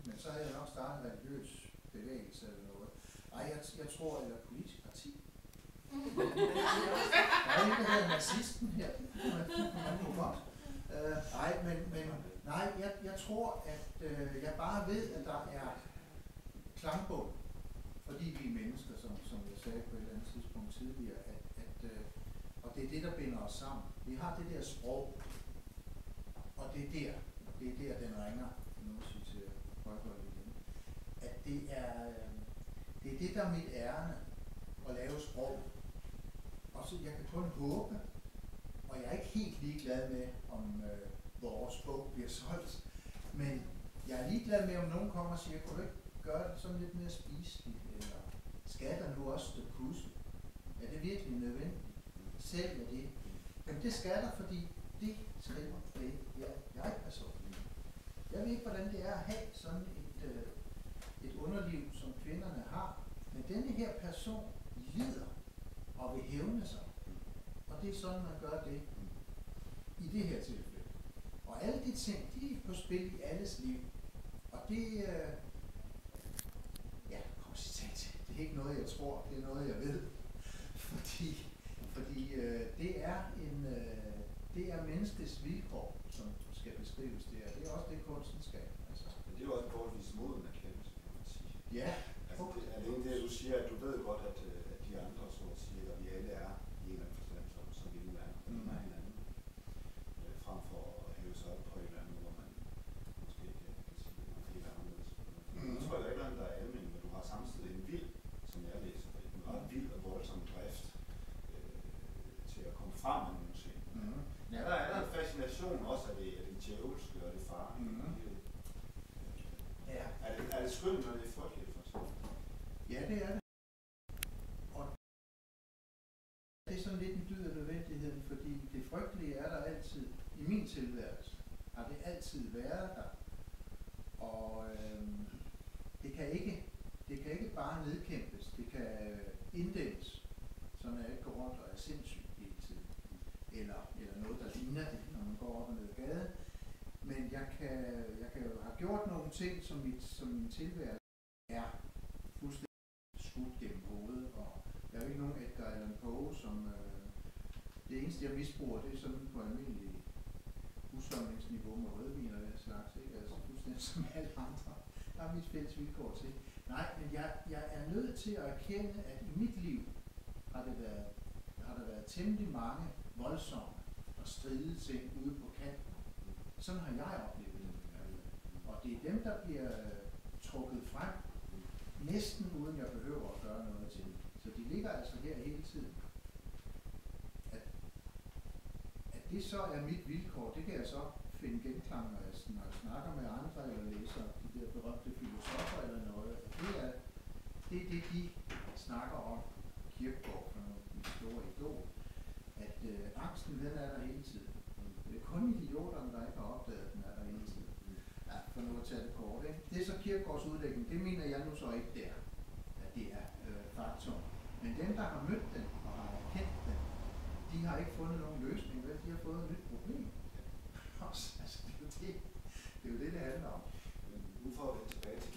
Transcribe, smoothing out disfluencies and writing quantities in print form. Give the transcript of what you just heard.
men så havde jeg nok startet en religiøs bevægelse eller noget. Nej, jeg tror, eller politisk parti. Der er en, der hedder nazisten her. Man kunne godt. Jeg tror, at jeg bare ved, at der er klangbund, fordi vi er mennesker, som jeg sagde på et eller andet tidspunkt tidligere, og det er det, der binder os sammen. Vi har det der sprog, og det er der, den ringer, nu synes jeg Højgaard igen, at det er det, der er mit ærne, at lave sprog. Og så jeg kan kun håbe, og jeg er ikke helt ligeglad med, om vores bog bliver solgt, men jeg er ligeglad med, om nogen kommer og siger, kunne du ikke gøre det sådan lidt mere spiseligt, eller skal der nu også stå pudsel? Er det virkelig nødvendigt? Sælger det? Jamen det skal der, fordi det skriver det, jeg personligt. Jeg ved ikke, hvordan det er at have sådan et underliv, som kvinderne har, men denne her person lider og vil hævne sig. Og det er sådan, man gør det i det her tilfælde. Og alle de ting, de er på spil i alles liv. Og det, det er ikke noget, jeg tror, det er noget, jeg ved. fordi det er menneskets vilkår, som skal beskrives der. Det er også det, kunsten skal. Altså. Men det er jo også en forholdsvis moden erkendelse, kan man sige. Ja. Altså, er det ikke det, du siger, at du ved godt, at de andre, så at sige, at vi alle er i en eller anden forstand, som vi nu er, med hinanden, frem for at hæve sig op på et eller andet, hvor man måske kan sige, at man er helt anderledes. Jeg tror, der er et eller andet, der er almen, men du har samtidig en vild, som jeg læser, en ret vild og voldsom drift til at komme frem med nogle ting. Ja, der er en fascination også af det djævelske og det farlige. Ja. Er det skønt, når det er frygteligt, for eksempel? Ja, det er det. Og det er sådan lidt en dyd af nødvendigheden, fordi det frygtelige er der altid. I min tilværelse har det altid været der. Og det kan ikke bare nedkæmpes. Det kan inddæmmes, så jeg ikke går rundt og er sindssyg hele tiden. Eller noget, der ligner det, når man går op og ned ad gaden. Men jeg kan jo have gjort nogle ting, som min tilværelse er fuldstændig skudt gennem hovedet. Og jeg er jo ikke nogen Edgar Allan Poe, som det eneste, jeg misbruger, det er sådan på almindelig husholdningsniveau med rødvin og den slags. Ikke? Altså fuldstændig som alle andre. Der er mit fælles vilkår til. Nej, men jeg er nødt til at erkende, at i mit liv har der været temmelig mange voldsomme og stride ting ude på kanten. Sådan har jeg oplevet det. Og det er dem, der bliver trukket frem, næsten uden jeg behøver at gøre noget til. Så de ligger altså her hele tiden. At det så er mit vilkår, det kan jeg så finde genklang, når jeg snakker med andre eller læser de der berømte filosofer eller noget. Det er det, de snakker om. Kierkegaard, for mit store idol. At angsten, den er der hele tiden. Det er kun idioterne, der ikke har opdaget, at den er der hele tiden. Ja, for nu at tage det kort, ikke? Det er så Kierkegaards udlægning. Det mener jeg nu så ikke der, at det er faktum. Men dem, der har mødt den og har erkendt den, de har ikke fundet nogen løsning, vel? De har fået et nyt problem. Altså, det er jo det, det handler om. Men nu får vi tilbage til